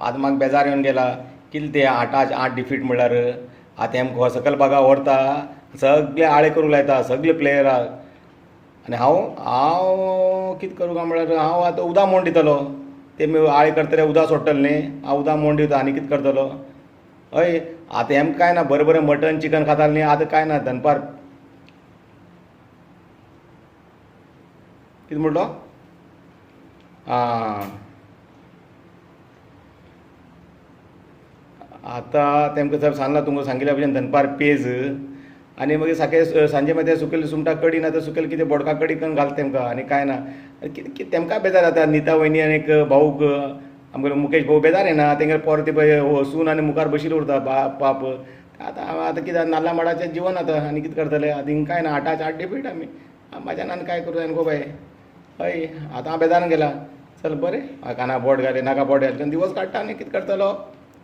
आतां म्हाका बेजार येवन गेला. कितें तें 8 डिफीट म्हणल्यार आतां तेमकां हो सकयल भागा व्हरता, सगळे आळे करूंक लायता सगळे प्लेयराक. आनी हांव कितें करूं काय म्हळ्यार हांव आतां उदक मोडून दितलो. तेमी आळे करतले उदक सोडटले न्ही, हांव उदक मोडून दिता आनी कितें करतलो. हय आतां हेमकां काय ना, बरें बरें मटन चिकन खाताले न्ही, आतां काय ना. दनपार कितें म्हणलो? आं आतां तेमकां जर सांगलां तुमकां सांगिल्ल्या भशेन दनपार पेज आनी मागीर सांजचे मागीर सुकेल सुंगटां कडी ना तर सुकेल कितें बोडका कडी करून घाल तेमकां आनी काय ना. कितें तेमकां बेजार जाता. नीता वयनी आनी एक भाऊक आमगेलो मुकेश भाऊ बेजार येना. तेंगेर पोर ती पळय सून आनी मुखार बशिल्लो उरता बाप. आतां कितें नाल्ला माडाचें जिवन आतां आनी कितें करतले. आतां हिंग काय ना 8 डिफीट आमी म्हाज्यान आनी काय करूं जाय गो बाय. हय आतां हांव बेजारून गेला. चल बरें काना बोट घाली नाका बोट घाली दिवस काडटा आनी कितें करतलो.